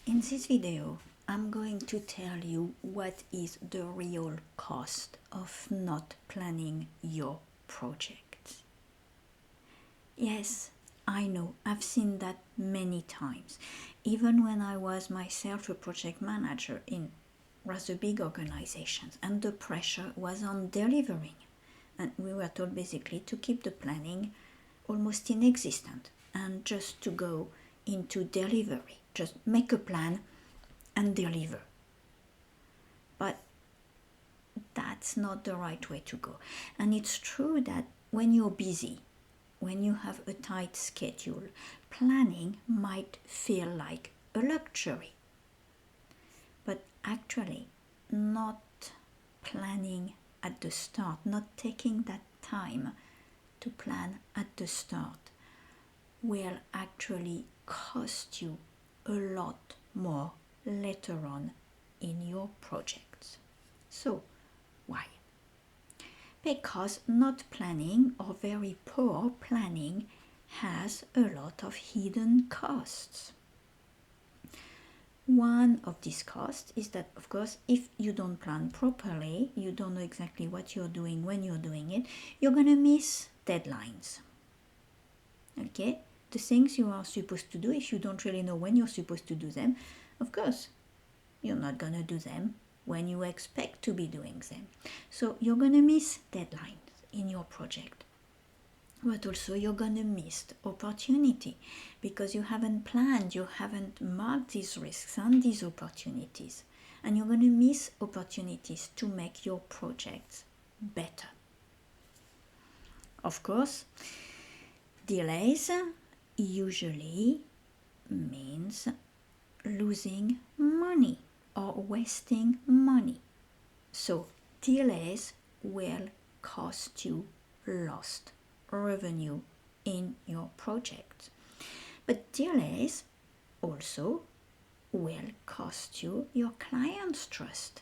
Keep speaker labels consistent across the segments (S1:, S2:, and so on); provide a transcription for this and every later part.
S1: In this video, I'm going to tell you what is the real cost of not planning your projects. Yes, I know, I've seen that many times. Even when I was myself a project manager in rather big organizations, and the pressure was on delivering. And we were told basically to keep the planning almost inexistent and just to go into delivery. Just make a plan and deliver. But that's not the right way to go. And it's true that when you're busy, when you have a tight schedule, planning might feel like a luxury. But actually, not planning at the start, not taking that time to plan at the start, will actually cost you a lot more later on in your projects. So, why? Because not planning or very poor planning has a lot of hidden costs. One of these costs is that, of course, if you don't plan properly, you don't know exactly what you're doing when you're doing it, you're going to miss deadlines. Okay? The things you are supposed to do, if you don't really know when you're supposed to do them, of course, you're not going to do them when you expect to be doing them. So you're going to miss deadlines in your project. But also you're going to miss opportunity because you haven't planned, you haven't marked these risks and these opportunities. And you're going to miss opportunities to make your projects better. Of course, delays usually means losing money or wasting money. So delays will cost you lost revenue in your project. But delays also will cost you your client's trust.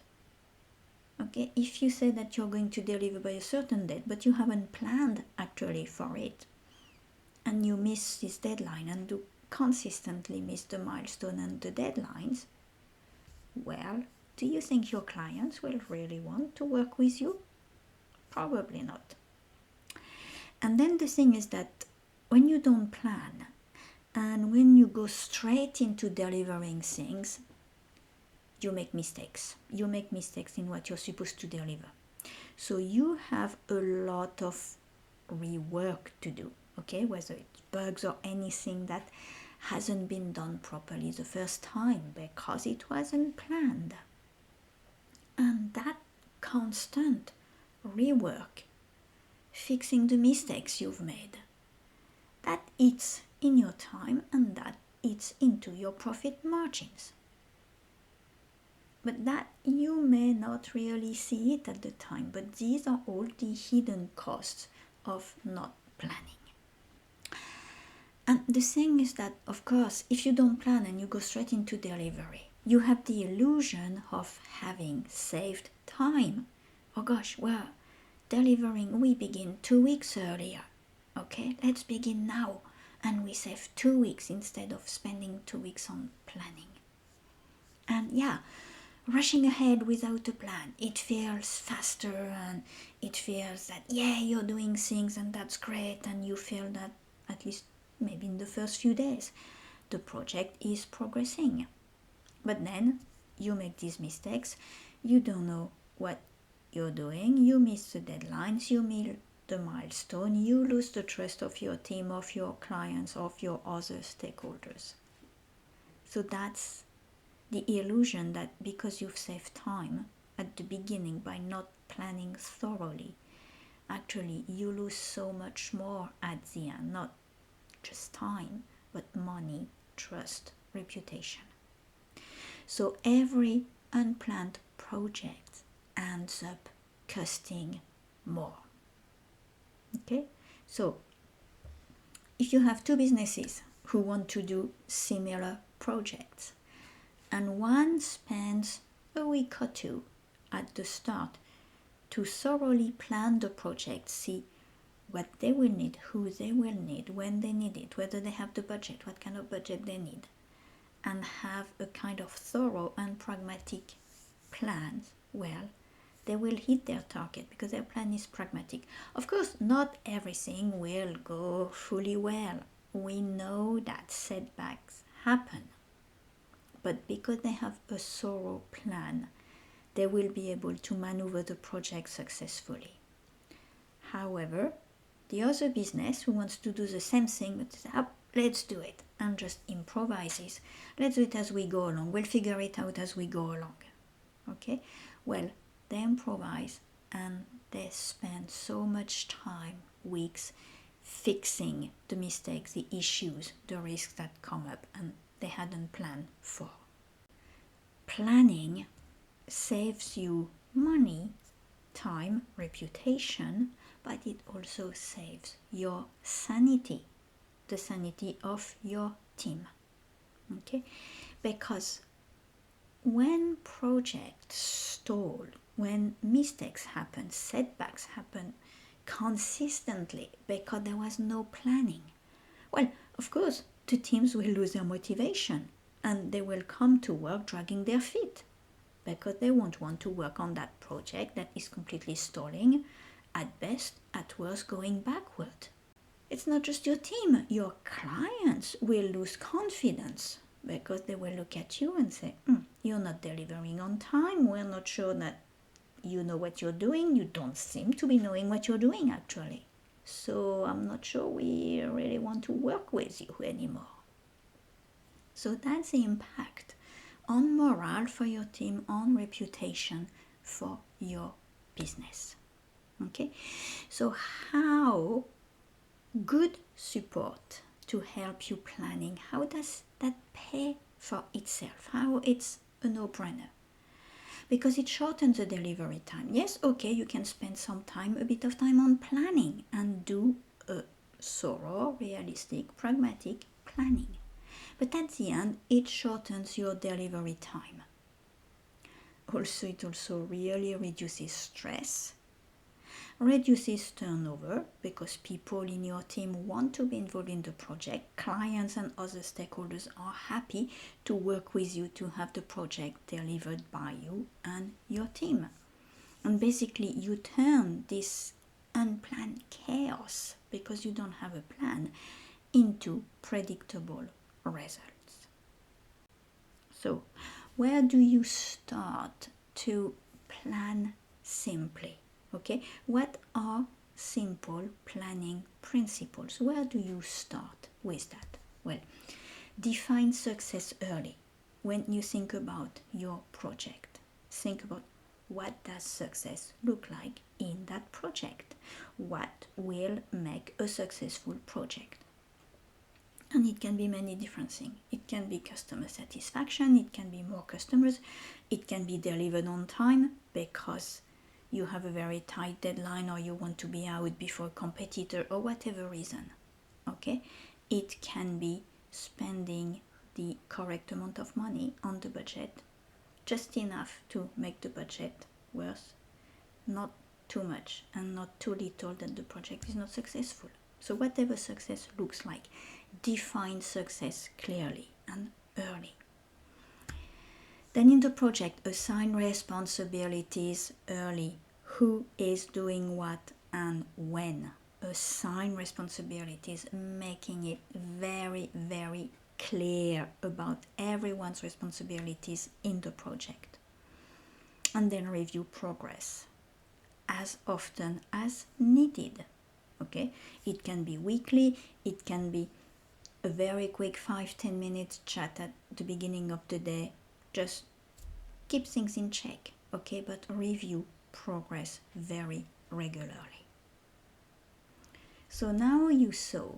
S1: Okay, if you say that you're going to deliver by a certain date, but you haven't planned actually for it, and you miss this deadline and do consistently miss the milestone and the deadlines, well, do you think your clients will really want to work with you? Probably not. And then the thing is that when you don't plan and when you go straight into delivering things, you make mistakes. You make mistakes in what you're supposed to deliver. So you have a lot of rework to do, okay? Whether it's bugs or anything that hasn't been done properly the first time because it wasn't planned. And that constant rework, fixing the mistakes you've made, that eats in your time and that eats into your profit margins. But that you may not really see it at the time, but these are all the hidden costs of not planning. And the thing is that, of course, if you don't plan and you go straight into delivery, you have the illusion of having saved time. Oh gosh, well, delivering, we begin 2 weeks earlier. Okay, let's begin now. And we save 2 weeks instead of spending 2 weeks on planning. And yeah, rushing ahead without a plan, it feels faster and it feels that, yeah, you're doing things and that's great, and you feel that at least maybe in the first few days the project is progressing. But then you make these mistakes, you don't know what you're doing, you miss the deadlines, you miss the milestone, you lose the trust of your team, of your clients, of your other stakeholders. So that's the illusion that because you've saved time at the beginning by not planning thoroughly, actually you lose so much more at the end, not just time, but money, trust, reputation. So every unplanned project ends up costing more. Okay? So if you have two businesses who want to do similar projects, and one spends a week or two at the start to thoroughly plan the project, see what they will need, who they will need, when they need it, whether they have the budget, what kind of budget they need, and have a kind of thorough and pragmatic plan, well, they will hit their target because their plan is pragmatic. Of course, not everything will go fully well. We know that setbacks happen. But because they have a thorough plan, they will be able to maneuver the project successfully. However, the other business who wants to do the same thing but says, oh, let's do it, and just improvises. Let's do it as we go along. We'll figure it out as we go along. Okay? Well, they improvise and they spend so much time, weeks, fixing the mistakes, the issues, the risks that come up and they hadn't planned for. Planning saves you money, time, reputation, but it also saves your sanity, the sanity of your team. Okay? Because when projects stall, when mistakes happen, setbacks happen consistently because there was no planning, well, of course, the teams will lose their motivation and they will come to work dragging their feet because they won't want to work on that project that is completely stalling, at best, at worst, going backward. It's not just your team, your clients will lose confidence because they will look at you and say, you're not delivering on time, we're not sure that you know what you're doing, you don't seem to be knowing what you're doing actually. So I'm not sure we really want to work with you anymore. So that's the impact on morale for your team, on reputation for your business. Okay, so how good support to help you planning, how does that pay for itself? How it's a no-brainer? Because it shortens the delivery time. Yes, okay, you can spend some time, a bit of time on planning and do a thorough, realistic, pragmatic planning. But at the end, it shortens your delivery time. Also, it also really reduces stress, reduces turnover because people in your team want to be involved in the project. Clients and other stakeholders are happy to work with you to have the project delivered by you and your team. And basically, you turn this unplanned chaos because you don't have a plan into predictable results. So, where do you start to plan simply? Okay, what are simple planning principles? Where do you start with that? Well, define success early. When you think about your project, think about what does success look like in that project? What will make a successful project? And it can be many different things. It can be customer satisfaction, it can be more customers, it can be delivered on time because you have a very tight deadline or you want to be out before a competitor or whatever reason. Okay? It can be spending the correct amount of money on the budget, just enough to make the budget worth, not too much and not too little that the project is not successful. So whatever success looks like, define success clearly and early. Then in the project, assign responsibilities early. Who is doing what and when? Assign responsibilities, making it very, very clear about everyone's responsibilities in the project. And then review progress as often as needed. Okay, it can be weekly, it can be a very quick 5-10 minutes chat at the beginning of the day. Just keep things in check, okay, but review progress very regularly. So now you saw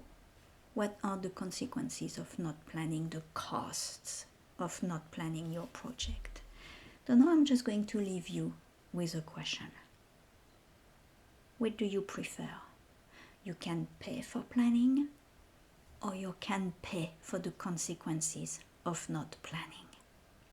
S1: what are the consequences of not planning, the costs of not planning your project. So now I'm just going to leave you with a question. What do you prefer? You can pay for planning, or you can pay for the consequences of not planning.